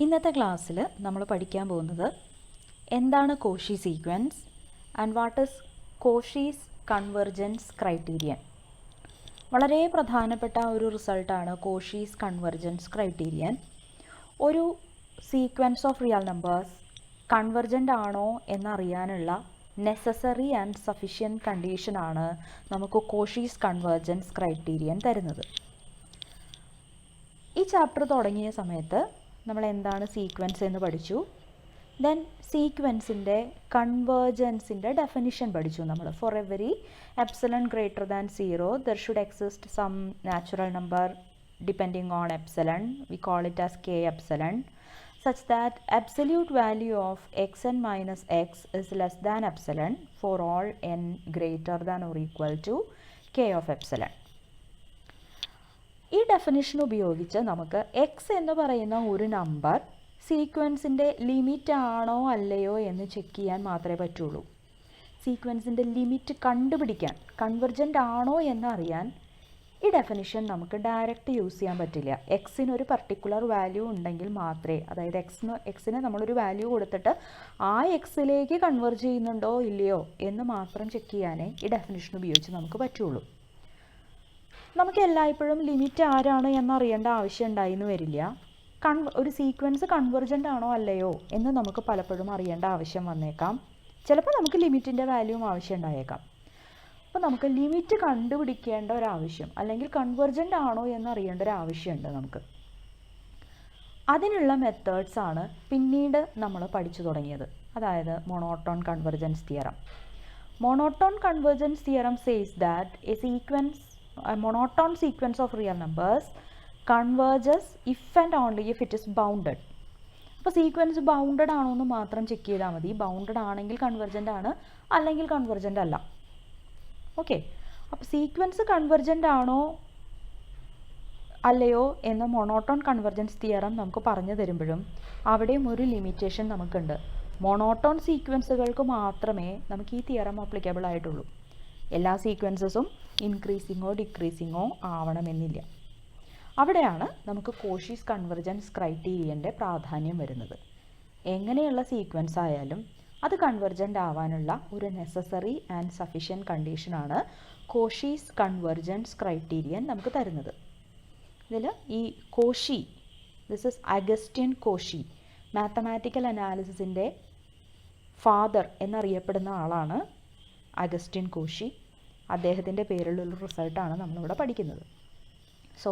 ഇന്നത്തെ ക്ലാസ്സിൽ നമ്മൾ പഠിക്കാൻ പോകുന്നത് എന്താണ് Cauchy sequence and what is Cauchy's convergence criterion. വളരെ പ്രധാനപ്പെട്ട ഒരു റിസൾട്ടാണ് കോഷീസ് കൺവെർജൻസ് ക്രൈറ്റീരിയൻ. ഒരു sequence of real numbers convergent ആണോ എന്നറിയാനുള്ള നെസസറി ആൻഡ് സഫിഷ്യൻറ്റ് കണ്ടീഷനാണ് നമുക്ക് കോഷീസ് കൺവെർജൻസ് ക്രൈറ്റീരിയൻ തരുന്നത്. ഈ ചാപ്റ്റർ തുടങ്ങിയ സമയത്ത് നമ്മൾ എന്താണ് സീക്വൻസ് എന്ന് പഠിച്ചു. ദെൻ സീക്വൻസിൻ്റെ കൺവേർജൻസിൻ്റെ ഡെഫിനിഷൻ പഠിച്ചു നമ്മൾ. For every epsilon greater than 0 there should exist some natural number depending on epsilon. We call it as k epsilon such that absolute value of xn minus x is less than epsilon for all n greater than or equal to k of epsilon. ഈ definition ഉപയോഗിച്ച് നമുക്ക് X എന്ന് പറയുന്ന ഒരു number സീക്വൻസിൻ്റെ limit ആണോ അല്ലയോ എന്ന് check ചെയ്യാൻ മാത്രമേ പറ്റുള്ളൂ. സീക്വൻസിൻ്റെ ലിമിറ്റ് കണ്ടുപിടിക്കാൻ, കൺവെർജൻ്റ് ആണോ എന്നറിയാൻ ഈ ഡെഫിനിഷൻ നമുക്ക് ഡയറക്റ്റ് യൂസ് ചെയ്യാൻ പറ്റില്ല. എക്സിന് ഒരു പർട്ടിക്കുലർ വാല്യൂ ഉണ്ടെങ്കിൽ മാത്രമേ, അതായത് എക്സിന് നമ്മളൊരു വാല്യൂ കൊടുത്തിട്ട് ആ എക്സിലേക്ക് കൺവേർജ് ചെയ്യുന്നുണ്ടോ ഇല്ലയോ എന്ന് മാത്രം ചെക്ക് ചെയ്യാനേ ഈ ഡെഫിനിഷൻ ഉപയോഗിച്ച് നമുക്ക് പറ്റുള്ളൂ. നമുക്ക് എല്ലായ്പ്പോഴും ലിമിറ്റ് ആരാണ് എന്നറിയേണ്ട ആവശ്യം ഉണ്ടായിന്ന് വരില്ല. ഒരു സീക്വൻസ് കൺവെർജൻ്റ് ആണോ അല്ലയോ എന്ന് നമുക്ക് പലപ്പോഴും അറിയേണ്ട ആവശ്യം വന്നേക്കാം. ചിലപ്പോൾ നമുക്ക് ലിമിറ്റിൻ്റെ വാല്യൂവും ആവശ്യം ഉണ്ടായേക്കാം. അപ്പോൾ നമുക്ക് ലിമിറ്റ് കണ്ടുപിടിക്കേണ്ട ഒരാവശ്യം, അല്ലെങ്കിൽ കൺവെർജൻ്റ് ആണോ എന്നറിയേണ്ട ഒരു ആവശ്യമുണ്ട് നമുക്ക്. അതിനുള്ള മെത്തേഡ്സാണ് പിന്നീട് നമ്മൾ പഠിച്ചു തുടങ്ങിയത്. അതായത് monotone convergence theorem. Monotone convergence theorem says that a monotone sequence of real numbers converges if and only if it is bounded. അപ്പോൾ സീക്വൻസ് ബൗണ്ടഡ് ആണോ എന്ന് മാത്രം ചെക്ക് ചെയ്താൽ മതി. ബൗണ്ടഡ് ആണെങ്കിൽ കൺവെർജൻ്റ് ആണ്, അല്ലെങ്കിൽ കൺവെർജൻ്റ് അല്ല. ഓക്കെ, അപ്പോൾ സീക്വൻസ് കൺവെർജൻ്റ് ആണോ അല്ലയോ എന്ന മോണോട്ടോൺ കൺവെർജൻസ് തിയറം നമുക്ക് പറഞ്ഞു തരുമ്പോഴും അവിടെയും ഒരു ലിമിറ്റേഷൻ നമുക്കുണ്ട്. മോണോട്ടോൺ സീക്വൻസുകൾക്ക് മാത്രമേ നമുക്ക് ഈ തിയറം ആപ്ലിക്കബിൾ ആയിട്ടുള്ളൂ. എല്ലാ സീക്വൻസസും ഇൻക്രീസിങ്ങോ ഡിക്രീസിങ്ങോ ആവണമെന്നില്ല. അവിടെയാണ് നമുക്ക് കോഷീസ് കൺവെർജൻസ് ക്രൈറ്റീരിയൻ്റെ പ്രാധാന്യം വരുന്നത്. എങ്ങനെയുള്ള സീക്വൻസ് ആയാലും അത് കൺവെർജൻ്റ് ആവാനുള്ള ഒരു നെസസറി ആൻഡ് സഫിഷ്യൻറ്റ് കണ്ടീഷനാണ് കോഷീസ് കൺവെർജൻസ് ക്രൈറ്റീരിയൻ നമുക്ക് തരുന്നത്. ഇതിൽ ഈ Cauchy, this is Augustin Cauchy, mathematical അനാലിസിസിൻ്റെ ഫാദർ എന്നറിയപ്പെടുന്ന ആളാണ് അഗസ്റ്റ്യൻ കോഷി. അദ്ദേഹത്തിൻ്റെ പേരിലുള്ള റിസൾട്ടാണ് നമ്മളിവിടെ പഠിക്കുന്നത്. സോ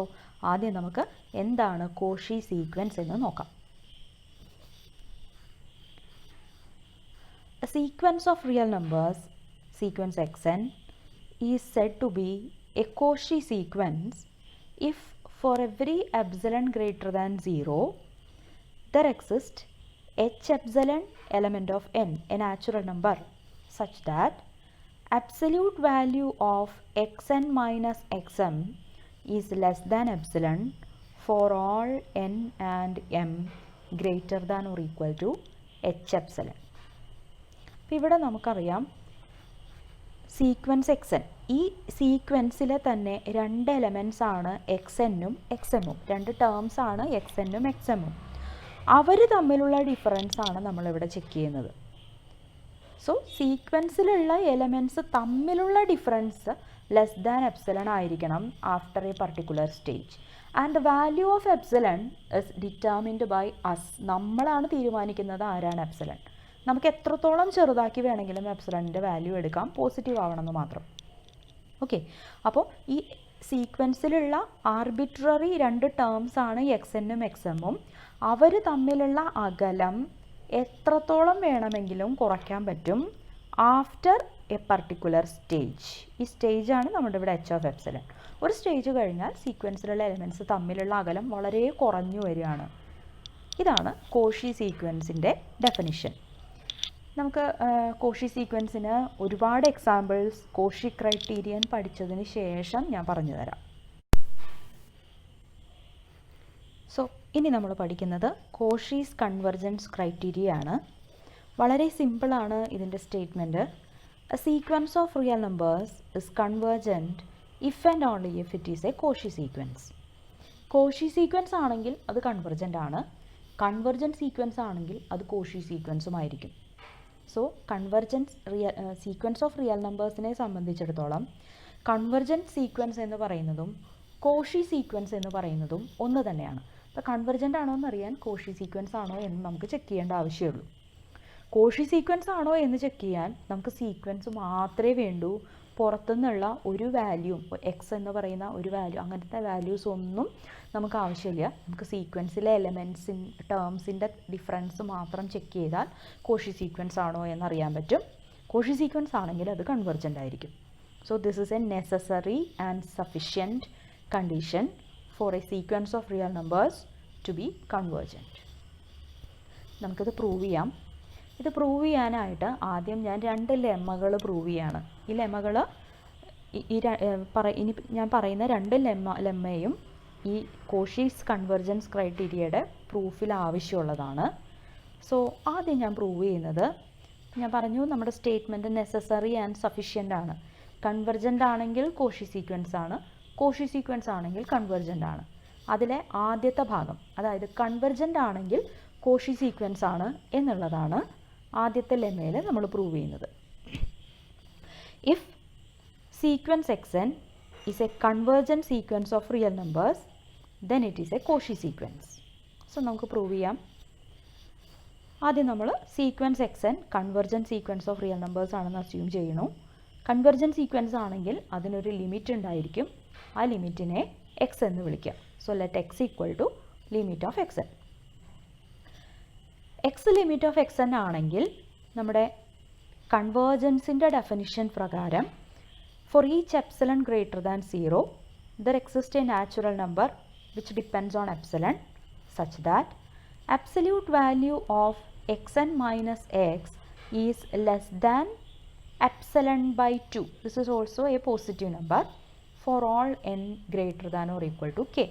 ആദ്യം നമുക്ക് എന്താണ് കോഷി സീക്വൻസ് എന്ന് നോക്കാം. A sequence of real numbers, sequence xn, is said to be a Cauchy sequence if for every epsilon greater than 0 there exists h epsilon element of n, a natural number, such that absolute value of xn minus xm is less than epsilon for all n and m greater than or equal to h epsilon. അപ്പോൾ ഇവിടെ നമുക്കറിയാം sequence X N, ഈ സീക്വൻസിലെ തന്നെ രണ്ട് elements ആണ് X എന്നും X എമ്മും. രണ്ട് ടേംസ് ആണ് എക്സ് എന്നും എക്സ് എമ്മും. അവർ തമ്മിലുള്ള ഡിഫറൻസ് ആണ് നമ്മളിവിടെ ചെക്ക് ചെയ്യുന്നത്. സോ സീക്വൻസിലുള്ള എലമെൻറ്റ്സ് തമ്മിലുള്ള ഡിഫറൻസ് ലെസ് ദാൻ എപ്സിലൺ ആയിരിക്കണം after a particular stage. And the value of epsilon is determined by us. നമ്മളാണ് തീരുമാനിക്കുന്നത് ആരാണ് എപ്സിലൺ. നമുക്ക് എത്രത്തോളം ചെറുതാക്കി വേണമെങ്കിലും എപ്സിലണിൻ്റെ വാല്യൂ എടുക്കാം, പോസിറ്റീവ് ആവണമെന്ന് മാത്രം. ഓക്കെ, അപ്പോൾ ഈ സീക്വൻസിലുള്ള ആർബിട്രറി രണ്ട് ടേംസ് ആണ് എക്സ് എന്നും എക്സ് എമ്മും. അവർ തമ്മിലുള്ള അകലം എത്രത്തോളം വേണമെങ്കിലും കുറയ്ക്കാൻ പറ്റും ആഫ്റ്റർ എ പർട്ടിക്കുലർ സ്റ്റേജ്. ഈ സ്റ്റേജാണ് നമ്മുടെ ഇവിടെ എച്ച് ഓഫ് എപ്സിലൺ. ഒരു സ്റ്റേജ് കഴിഞ്ഞാൽ സീക്വൻസിലുള്ള എലിമെൻറ്റ്സ് തമ്മിലുള്ള അകലം വളരെ കുറഞ്ഞു വരികയാണ്. ഇതാണ് കോഷി സീക്വൻസിൻ്റെ ഡെഫിനിഷൻ. നമുക്ക് കോഷി സീക്വൻസിന് ഒരുപാട് എക്സാമ്പിൾസ് കോഷി ക്രൈറ്റീരിയൻ പഠിച്ചതിന് ശേഷം ഞാൻ പറഞ്ഞു തരാം. സോ ഇനി നമ്മൾ പഠിക്കുന്നത് കോഷീസ് കൺവെർജൻസ് ക്രൈറ്റീരിയ ആണ്. വളരെ സിമ്പിളാണ് ഇതിൻ്റെ statement. A sequence of real numbers is convergent if and only if it is a Cauchy sequence. Cauchy sequence ആണെങ്കിൽ അത് കൺവെർജൻ്റ് ആണ്. കൺവെർജൻറ്റ് സീക്വൻസ് ആണെങ്കിൽ അത് കോഷി സീക്വൻസും ആയിരിക്കും. So convergence sequence of real നമ്പേഴ്സിനെ സംബന്ധിച്ചിടത്തോളം കൺവെർജൻറ്റ് സീക്വൻസ് എന്ന് പറയുന്നതും കോഷി സീക്വൻസ് എന്ന് പറയുന്നതും ഒന്ന് തന്നെയാണ്. അപ്പോൾ കൺവെർജൻ്റ് ആണോ എന്നറിയാൻ കോഷി സീക്വൻസ് ആണോ എന്ന് നമുക്ക് ചെക്ക് ചെയ്യേണ്ട ആവശ്യമുള്ളൂ. കോഷി സീക്വൻസ് ആണോ എന്ന് ചെക്ക് ചെയ്യാൻ നമുക്ക് സീക്വൻസ് മാത്രമേ വേണ്ടൂ. പുറത്തുനിന്നുള്ള ഒരു വാല്യൂ, എക്സ് എന്ന് പറയുന്ന ഒരു വാല്യൂ, അങ്ങനത്തെ വാല്യൂസ് ഒന്നും നമുക്ക് ആവശ്യമില്ല. നമുക്ക് സീക്വൻസിലെ ടേംസിൻ്റെ ഡിഫറൻസ് മാത്രം ചെക്ക് ചെയ്താൽ കോഷി സീക്വൻസ് ആണോ എന്നറിയാൻ പറ്റും. കോഷി സീക്വൻസ് ആണെങ്കിൽ അത് കൺവെർജൻ്റ് ആയിരിക്കും. So this is A necessary and sufficient condition for a sequence of real numbers to be convergent. നമുക്കിത് പ്രൂവ് ചെയ്യാം. ഇത് പ്രൂവ് ചെയ്യാനായിട്ട് ആദ്യം ഞാൻ 2 ലെമ്മകൾ പ്രൂവ് ചെയ്യാണ്. ഈ ലെമ്മകൾ ഇനി ഞാൻ പറയുന്ന 2 ലെമ്മയും ഈ കോഷീസ് കൺവെർജൻസ് ക്രൈറ്റീരിയയുടെ പ്രൂഫിൽ ആവശ്യമുള്ളതാണ്. സോ ആദ്യം ഞാൻ പ്രൂവ് ചെയ്യുന്നത്, ഞാൻ പറഞ്ഞു നമ്മുടെ സ്റ്റേറ്റ്മെൻറ്റ് നെസസറി ആൻഡ് സഫിഷ്യൻ്റ് ആണ്. കൺവെർജൻ്റ് ആണെങ്കിൽ കോഷി സീക്വൻസ് ആണ്, കോഷി സീക്വൻസ് ആണെങ്കിൽ കൺവെർജൻ്റ് ആണ്. അതിലെ ആദ്യത്തെ ഭാഗം, അതായത് കൺവെർജൻ്റ് ആണെങ്കിൽ കോഷി സീക്വൻസ് ആണ് എന്നുള്ളതാണ് ആദ്യത്തെ ലെമ്മയിൽ നമ്മൾ പ്രൂവ് ചെയ്യുന്നത്. If sequence x is a convergent sequence of real numbers then it is a Cauchy sequence. So നമുക്ക് പ്രൂവ് ചെയ്യാം. ആദ്യം നമ്മൾ sequence x convergent sequence of real numbers ആണെന്ന് അസ്യൂം ചെയ്യണു. കൺവെർജൻറ്റ് സീക്വൻസ് ആണെങ്കിൽ അതിനൊരു ലിമിറ്റ് ഉണ്ടായിരിക്കും. ആ ലിമിറ്റിനെ എക്സ് എന്ന് വിളിക്കാം. So let x equal to limit of X n. X limit of X n ആണെങ്കിൽ നമ്മുടെ കൺവേർജൻസിൻ്റെ ഡെഫിനിഷൻ പ്രകാരം for each epsilon greater than 0 there exist A natural number which depends on epsilon such that absolute value of xn minus x is less than epsilon by 2. This is also a positive number for all n greater than or equal to k.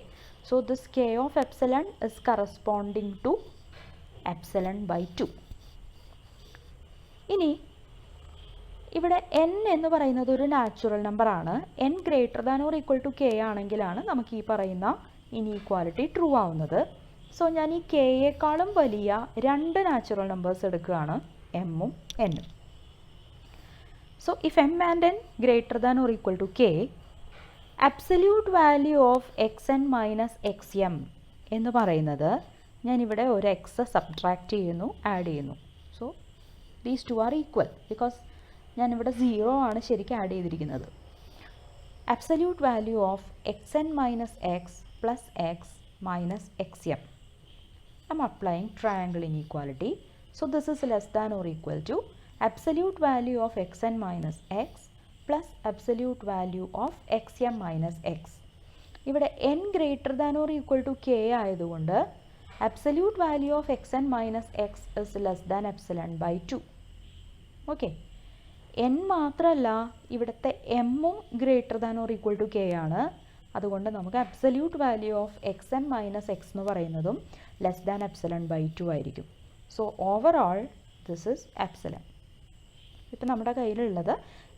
So this k of epsilon is corresponding to epsilon by 2. ഇനി ഇവിടെ n എന്ന് പറയുന്നത് ഒരു natural number ആണ്. n greater than or equal to k ആണെങ്കിലാണ് നമുക്ക് ഈ പറയുന്ന ഇനീക്വാലിറ്റി ട്രൂ ആവുന്നത്. സോ ഞാൻ ഈ കെയേക്കാളും വലിയ 2 നാച്ചുറൽ നമ്പേഴ്സ് എടുക്കുകയാണ്, എമ്മും എന്നും. So if M and N greater than or equal to K, absolute value of X N minus X M എന്ന് പറയുന്നത് ഞാനിവിടെ ഒരു എക്സ് സബ്ട്രാക്റ്റ് ചെയ്യുന്നു, ആഡ് ചെയ്യുന്നു. So these two are equal because ഞാനിവിടെ 0 ആണ് ശരിക്കും ആഡ് ചെയ്തിരിക്കുന്നത്. Absolute value of X N minus X plus X minus xm. I'm applying triangle inequality. So this is less than or equal to absolute value of xn minus x plus absolute value of xm minus x. ഇവിടെ n greater than or equal to k ആയതുകൊണ്ട് absolute value of xn minus x is less than epsilon by 2. Okay. n മാത്രമല്ല ഇവിടുത്തെ എമ്മും greater than or equal to K ആണ്. അതുകൊണ്ട് നമുക്ക് absolute value of X N minus X എന്ന് പറയുന്നതും less than epsilon by 2 ആയിരിക്കും. So overall this is epsilon. ഇപ്പം നമ്മുടെ കയ്യിലുള്ളത്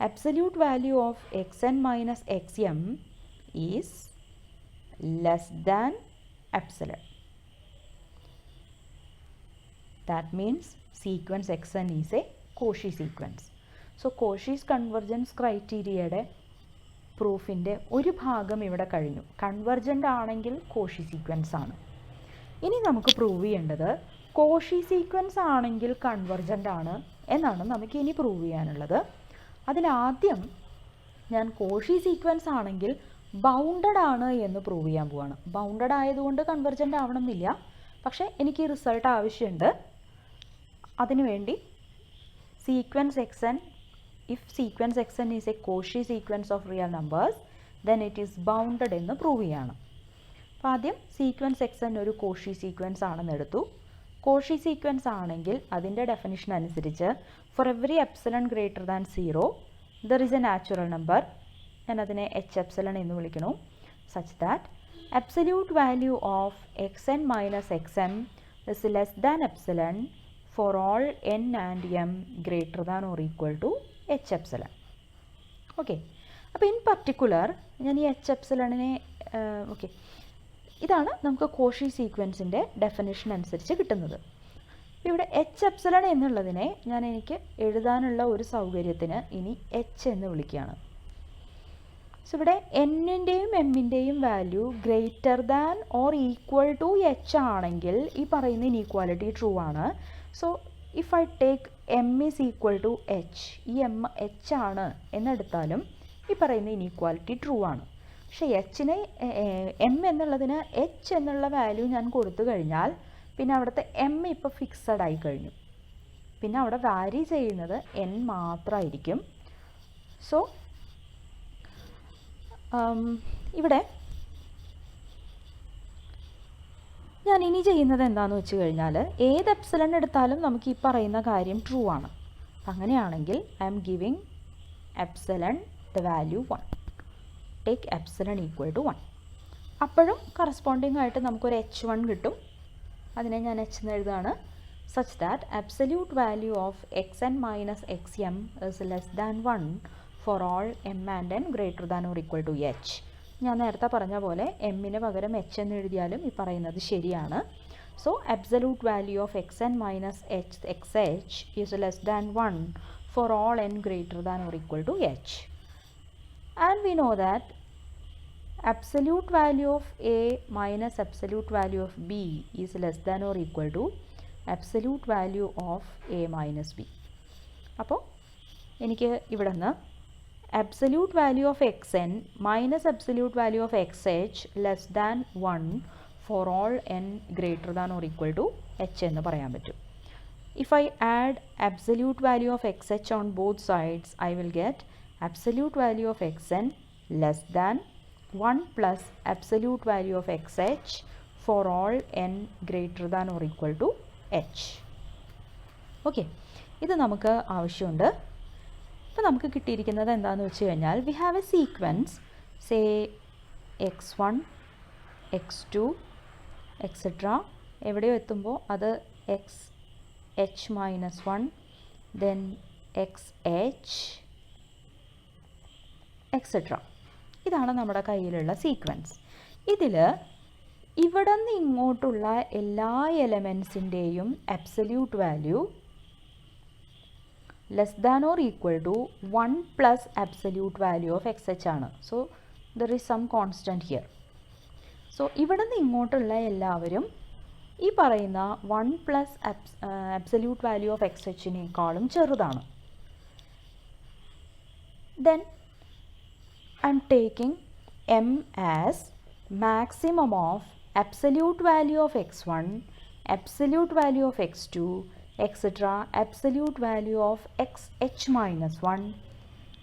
absolute value of X N minus X M is less than epsilon. That means sequence X N is a Cauchy sequence. So Cauchy's convergence ക്രൈറ്റീരിയയുടെ പ്രൂഫിൻ്റെ ഒരു ഭാഗം ഇവിടെ കഴിഞ്ഞു. കൺവെർജൻ്റ് ആണെങ്കിൽ കോഷി സീക്വൻസ് ആണ്. ഇനി നമുക്ക് പ്രൂവ് ചെയ്യേണ്ടത് കോഷി സീക്വൻസ് ആണെങ്കിൽ കൺവെർജൻ്റ് ആണ് എന്നാണ് നമുക്ക് ഇനി പ്രൂവ് ചെയ്യാനുള്ളത്. അതിലാദ്യം ഞാൻ കോഷി സീക്വൻസ് ആണെങ്കിൽ ബൗണ്ടഡ് ആണ് എന്ന് പ്രൂവ് ചെയ്യാൻ പോവാണ്. ബൗണ്ടഡ് ആയതുകൊണ്ട് കൺവെർജൻ്റ് ആവണമെന്നില്ല, പക്ഷേ എനിക്ക് ഈ റിസൾട്ട് ആവശ്യമുണ്ട്. അതിനുവേണ്ടി sequence X N, if sequence xn is a Cauchy sequence of real numbers then it is bounded എന്ന് പ്രൂവ് ചെയ്യണം. അപ്പോൾ ആദ്യം സീക്വൻസ് xn ഒരു Cauchy സീക്വൻസ് ആണെന്ന് എടുത്തു. Cauchy സീക്വൻസ് ആണെങ്കിൽ അതിൻ്റെ ഡെഫിനിഷൻ അനുസരിച്ച് for every epsilon greater than 0 there is a natural number, ഞാൻ അതിനെ എച്ച് എപ്സിലൺ എന്ന് വിളിക്കുന്നു, such that absolute value of X N minus X M is less than epsilon for all N and M greater than or equal to H epsilon. Okay, അപ്പോൾ in particular ഞാൻ ഈ H എപ്സിലണിനെ ഇതാണ് നമുക്ക് Cauchy സീക്വൻസിൻ്റെ definition അനുസരിച്ച് കിട്ടുന്നത്. ഇവിടെ H epsilon എന്നുള്ളതിനെ ഞാൻ എനിക്ക് എഴുതാനുള്ള ഒരു സൗകര്യത്തിന് ഇനി എച്ച് എന്ന് വിളിക്കുകയാണ്. സോ ഇവിടെ എന്നിൻ്റെയും എമ്മിൻ്റെയും value greater than or equal to H ആണെങ്കിൽ ഈ പറയുന്ന ഇനീക്വാലിറ്റി ട്രൂ ആണ്. So if I take M is equal to H, ഈ എം എച്ച് ആണ് എന്നെടുത്താലും ഈ പറയുന്ന ഇനീക്വാലിറ്റി ട്രൂ ആണ്. പക്ഷേ എച്ചിനെ എം എന്നുള്ളതിന് എച്ച് എന്നുള്ള വാല്യൂ ഞാൻ കൊടുത്തു കഴിഞ്ഞാൽ പിന്നെ അവിടുത്തെ എം ഇപ്പോൾ ഫിക്സഡ് ആയി കഴിഞ്ഞു. പിന്നെ അവിടെ വാരി ചെയ്യുന്നത് എൻ മാത്രമായിരിക്കും. സോ ഇവിടെ ഞാൻ ഇനി ചെയ്യുന്നത് എന്താണെന്ന് വെച്ച് കഴിഞ്ഞാൽ ഏത് എപ്സിലൺ എടുത്താലും നമുക്ക് ഈ പറയുന്ന കാര്യം ട്രൂ ആണ്. അങ്ങനെയാണെങ്കിൽ I'm giving epsilon the value 1. Take epsilon equal to 1. അപ്പോഴും കറസ്പോണ്ടിങ് ആയിട്ട് നമുക്കൊരു h1 കിട്ടും. അതിനെ ഞാൻ h എന്ന് എഴുതുകയാണ്. Such that absolute value of xn minus xm is less than 1 for all m and n greater than or equal to h. ഞാൻ നേരത്തെ പറഞ്ഞ പോലെ എമ്മിന് പകരം h എന്ന് എഴുതിയാലും ഈ പറയുന്നത് ശരിയാണ്. So absolute value of xn minus xh is less than 1 for all n greater than or equal to h. And we know that absolute value of A minus absolute value of B is less than or equal to absolute value of A minus B. അപ്പോൾ എനിക്ക് ഇവിടെ നിന്ന് absolute value of xn minus absolute value of xh less than 1 for all n greater than or equal to h എന്ന് പറയാൻ പറ്റും. If I add absolute value of xh on both sides, I will get absolute value of xn less than 1 plus absolute value of xh for all n greater than or equal to h. Okay, ഇത് നമുക്ക് ആവശ്യമുണ്ട്. അപ്പോൾ നമുക്ക് കിട്ടിയിരിക്കുന്നത് എന്താണെന്ന് വെച്ച് കഴിഞ്ഞാൽ we have a sequence say x1 x2 etcetera എവിടെയോ എത്തുമ്പോൾ അത് xh minus 1 then xh etcetera. ഇതാണ് നമ്മുടെ കയ്യിലുള്ള സീക്വൻസ്. ഇതിൽ ഇവിടെ നിന്ന് ഇങ്ങോട്ടുള്ള എല്ലാ എലമെൻസിൻ്റെയും absolute value less than or equal to 1 plus absolute value of xh ആണ്. So there is some constant here. സോ ഇവിടെ നിന്ന് ഇങ്ങോട്ടുള്ള എല്ലാവരും ഈ പറയുന്ന 1 പ്ലസ് അബ്സല്യൂട്ട് വാല്യൂ ഓഫ് xhനേക്കാളും ചെറുതാണ്. Then I am taking m as maximum of absolute value of x1, absolute value of x2, etc. absolute value of xh minus 1.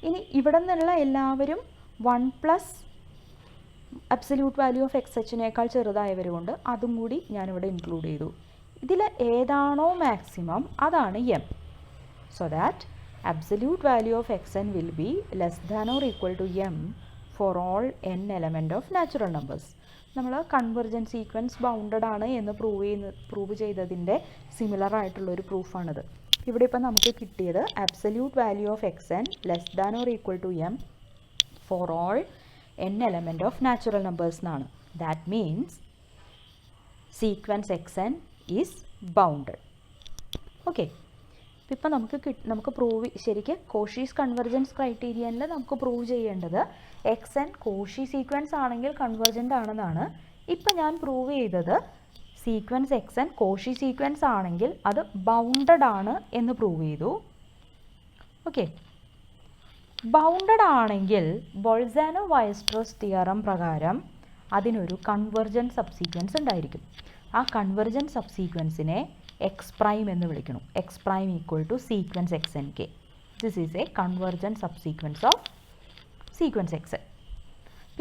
ഇനി ഇവിടെ നിന്നുള്ള എല്ലാവരും 1 പ്ലസ് അബ്സല്യൂട്ട് വാല്യൂ ഓഫ് xhനേക്കാൾ ചെറുതായവരുകൊണ്ട് അതും കൂടി ഞാനിവിടെ ഇൻക്ലൂഡ് ചെയ്തു. ഇതിൽ ഏതാണോ മാക്സിമം അതാണ് m. So that absolute value of xn will be less than or equal to m for all n element of natural numbers. നമ്മൾ കൺവെർജൻസ് സീക്വൻസ് ബൗണ്ടഡ് ആണ് എന്ന് പ്രൂവ് ചെയ്തതിൻ്റെ സിമിലർ ആയിട്ടുള്ളൊരു പ്രൂഫാണിത്. ഇവിടെ ഇപ്പം നമുക്ക് കിട്ടിയത് absolute value of xn less than or equal to m for all n element of natural numbers എന്നാണ്. That means sequence xn is bounded. Okay. ഇപ്പം നമുക്ക് പ്രൂവ് ശരിക്കും കോഷീസ് കൺവെർജൻസ് ക്രൈറ്റീരിയനിൽ നമുക്ക് പ്രൂവ് ചെയ്യേണ്ടത് xn കോഷി സീക്വൻസ് ആണെങ്കിൽ convergent ആണെന്നാണ്. ഇപ്പം ഞാൻ പ്രൂവ് ചെയ്തത് സീക്വൻസ് xn കോഷി സീക്വൻസ് ആണെങ്കിൽ അത് ബൗണ്ടഡ് ആണ് എന്ന് പ്രൂവ് ചെയ്തു. ഓക്കെ, ബൗണ്ടഡ് ആണെങ്കിൽ ബോൾസാനോ വയസ്ട്രോസ് തിയറം പ്രകാരം അതിനൊരു കൺവെർജൻറ്റ് സബ്സീക്വൻസ് ഉണ്ടായിരിക്കും. ആ കൺവെർജൻറ്റ് സബ്സീക്വൻസിനെ x prime എന്ന് വിളിക്കണം. x prime equal to sequence xnk. This is a convergent subsequence of sequence xn.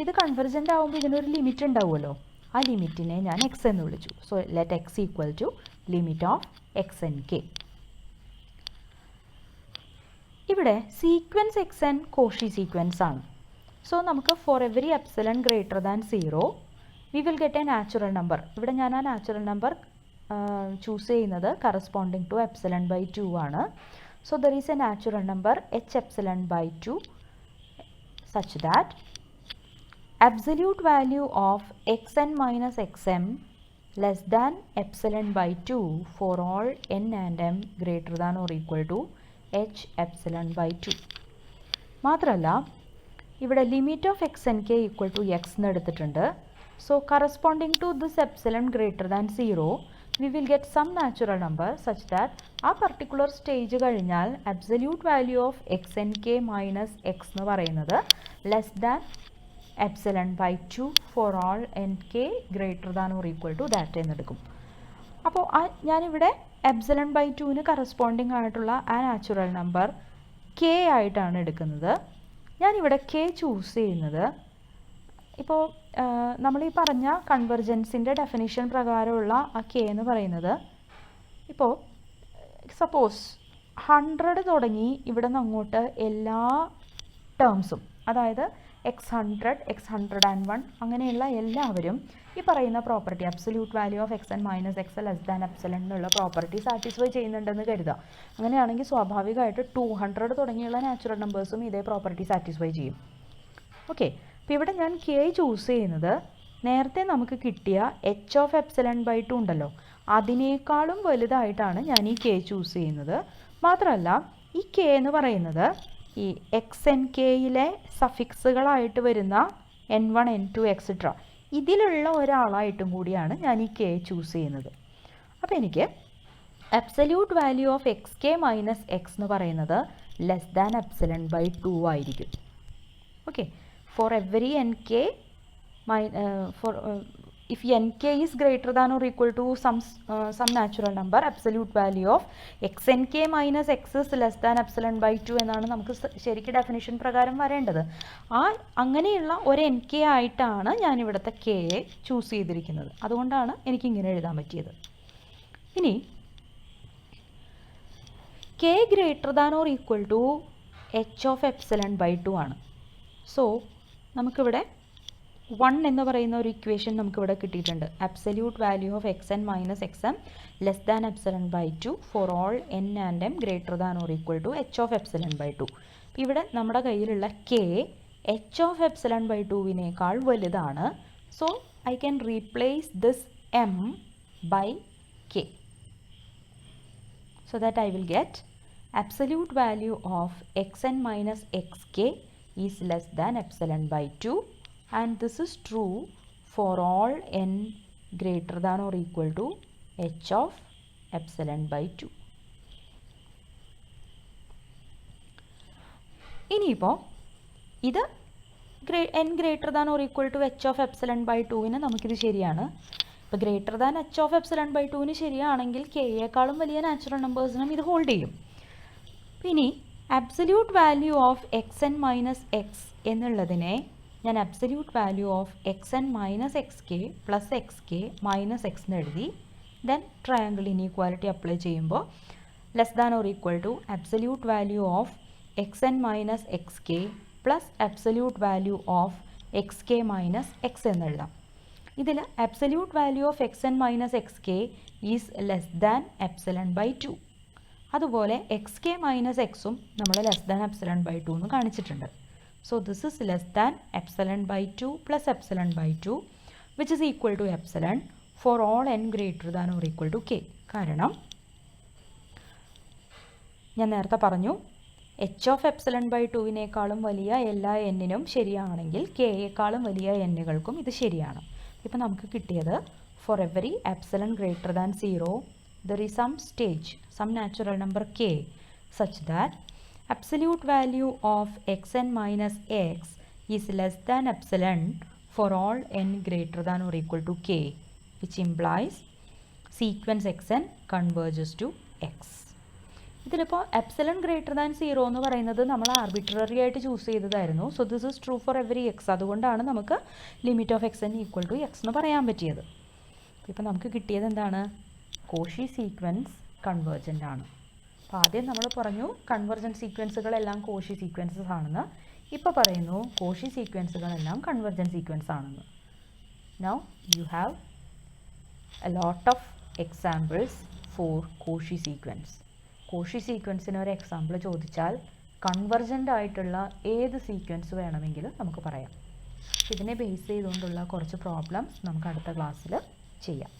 ഇത് കൺവെർജൻ്റ് ആകുമ്പോൾ ഇതിനൊരു ലിമിറ്റ് ഉണ്ടാവുമല്ലോ. ആ ലിമിറ്റിനെ ഞാൻ x എന്ന് വിളിച്ചു. So let x equal to limit of xnk. ഇവിടെ സീക്വൻസ് xn കോഷി സീക്വൻസ് ആണ്. സോ നമുക്ക് for every epsilon greater than 0 we will get a natural number. ഇവിടെ ഞാൻ ആ നാച്ചുറൽ നമ്പർ ചൂസ് ചെയ്യുന്നത് കറസ്പോണ്ടിങ് ടു എപ്സിലൺ ബൈ 2 ആണ്. So there is a natural number h epsilon by 2 such that absolute value of xn minus xm less than epsilon by 2 for all n and m greater than or equal to h epsilon by 2. മാത്രമല്ല ഇവിടെ limit of X N K equal to X എന്ന് എടുത്തിട്ടുണ്ട്. So corresponding to this epsilon greater than 0 we will get some natural number such that ആ particular stage കഴിഞ്ഞാൽ absolute value of X N K minus X എന്ന് പറയുന്നത് less than epsilon by 2 for all N K greater than or equal to that എന്നെടുക്കും. അപ്പോൾ ഞാനിവിടെ epsilon by 2ന് corresponding ആയിട്ടുള്ള ആ natural number K ആയിട്ടാണ് എടുക്കുന്നത്. ഞാനിവിടെ കെ ചൂസ് ചെയ്യുന്നത് ഇപ്പോൾ നമ്മൾ ഈ പറഞ്ഞ കൺവെർജൻസിൻ്റെ ഡെഫിനിഷൻ പ്രകാരമുള്ള ആ കെ എന്ന് പറയുന്നത് ഇപ്പോൾ സപ്പോസ് 100 തുടങ്ങി ഇവിടെ നിന്ന് അങ്ങോട്ട് എല്ലാ ടേംസും, അതായത് x100, x101 അങ്ങനെയുള്ള എല്ലാവരും ഈ പറയുന്ന property absolute value of X N minus X less than epsilon എന്നുള്ള പ്രോപ്പർട്ടി സാറ്റിസ്ഫൈ ചെയ്യുന്നുണ്ടെന്ന് കരുതാം. അങ്ങനെയാണെങ്കിൽ സ്വാഭാവികമായിട്ട് 200 തുടങ്ങിയുള്ള നാച്ചുറൽ നമ്പേഴ്സും ഇതേ പ്രോപ്പർട്ടി സാറ്റിസ്ഫൈ ചെയ്യും. ഓക്കെ, അപ്പോൾ ഇവിടെ ഞാൻ കെ ചൂസ് ചെയ്യുന്നത് നേരത്തെ നമുക്ക് കിട്ടിയ എച്ച് ഓഫ് എപ്സിലൺ ബൈ 2 ഉണ്ടല്ലോ, അതിനേക്കാളും വലുതായിട്ടാണ് ഞാൻ ഈ കെ ചൂസ് ചെയ്യുന്നത്. മാത്രമല്ല ഈ കെ എന്ന് പറയുന്നത് ഈ എക്സ് എൻ കെയിലെ സഫിക്സുകളായിട്ട് വരുന്ന n1 n2 എക്സെട്ര ഇതിലുള്ള ഒരാളായിട്ടും കൂടിയാണ് ഞാൻ ഈ കെ ചൂസ് ചെയ്യുന്നത്. അപ്പോൾ എനിക്ക് absolute value of X K minus X എന്ന് പറയുന്നത് ലെസ് ദാൻ എപ്സിലൺ ബൈ 2 ആയിരിക്കും. Okay, for every N K if nk is greater than or equal to some natural number, absolute value of xnk minus x is less than epsilon by 2 എന്നാണ് നമുക്ക് ശരിക്കും definition പ്രകാരം വരേണ്ടത്. അങ്ങനെയുള്ള ഒരു N K ആയിട്ടാണ് ഞാൻ ഇവിടുത്തെ കെ ചൂസ് ചെയ്തിരിക്കുന്നത്. അതുകൊണ്ടാണ് എനിക്കിങ്ങനെ എഴുതാൻ പറ്റിയത്. ഇനി K greater than or equal to H of epsilon by 2 ആണ്. സോ നമുക്കിവിടെ 1 എന്ന് പറയുന്ന ഒരു ഇക്വേഷൻ നമുക്കിവിടെ കിട്ടിയിട്ടുണ്ട്. Absolute value of X N minus X M less than epsilon by 2 for all N and M greater than or equal to H of epsilon by 2. ഇവിടെ നമ്മുടെ കയ്യിലുള്ള K H of epsilon by 2വിനേക്കാൾ വലുതാണ്. So I can replace this M by K. So that I will get absolute value of xn minus xk is less than epsilon by 2, and this is true for all n greater than or equal to h of epsilon by 2. ഇനിയിപ്പോൾ ഇത് n greater than or equal to h of epsilon by 2വിന് നമുക്കിത് ശരിയാണ്. ഇപ്പോൾ greater than H of epsilon by 2വിന് ശരിയാണെങ്കിൽ കെയേക്കാളും വലിയ natural നമ്പേഴ്സിനും ഇത് ഹോൾഡ് ചെയ്യും. ഇനി absolute value of X N minus X എന്നുള്ളതിനെ ഞാൻ absolute value of X N minus X K plus X K minus X എന്ന് എഴുതി. ദെൻ ട്രയാങ്കിൾ ഇനീക്വാലിറ്റി അപ്ലൈ ചെയ്യുമ്പോൾ less than or equal to absolute value of X N minus X K plus absolute value of X K minus X എന്നെഴുതാം. ഇതിൽ absolute value of X N minus X K is less than epsilon by 2. അതുപോലെ X K minus എക്സും നമ്മൾ less than epsilon by 2 എന്ന് കാണിച്ചിട്ടുണ്ട്. So this is less than epsilon by 2 plus epsilon by 2 which is equal to epsilon for all N greater than or equal to K. കാരണം ഞാൻ നേരത്തെ പറഞ്ഞു H of epsilon by 2വിനേക്കാളും വലിയ എല്ലാ എന്നിനും ശരിയാണെങ്കിൽ കെയേക്കാളും വലിയ എന്നുകൾക്കും ഇത് ശരിയാണ്. ഇപ്പം നമുക്ക് കിട്ടിയത് four every epsilon greater than 0 there is some stage, some natural number k such that absolute value of xn minus x is less than epsilon for all n greater than or equal to k, which implies sequence xn converges to x. ഇതിലിപ്പോൾ epsilon greater than 0 എന്ന് പറയുന്നത് നമ്മൾ arbitrary ആയിട്ട് choose ചെയ്തതായിരുന്നു. So this is true for every X. അതുകൊണ്ടാണ് നമുക്ക് limit of X N equal to X എന്ന് പറയാൻ പറ്റിയത്. ഇപ്പം നമുക്ക് കിട്ടിയത് എന്താണ്? കോഷി സീക്വൻസ് കൺവേർജൻ്റ് ആണ്. അപ്പോൾ ആദ്യം നമ്മൾ പറഞ്ഞു കൺവെർജൻറ്റ് സീക്വൻസുകളെല്ലാം കോഷി സീക്വൻസസ് ആണെന്ന്. ഇപ്പോൾ പറയുന്നു കോഷി സീക്വൻസുകളെല്ലാം കൺവെർജൻറ്റ് സീക്വൻസ് ആണെന്ന്. Now you have a lot of examples for Cauchy sequence. Cauchy സീക്വൻസിന് ഒരു എക്സാമ്പിൾ ചോദിച്ചാൽ കൺവെർജൻ്റ് ആയിട്ടുള്ള ഏത് സീക്വൻസ് വേണമെങ്കിലും നമുക്ക് പറയാം. ഇതിനെ ബേസ് ചെയ്തുകൊണ്ടുള്ള കുറച്ച് പ്രോബ്ലംസ് നമുക്ക് അടുത്ത ക്ലാസ്സിൽ ചെയ്യാം.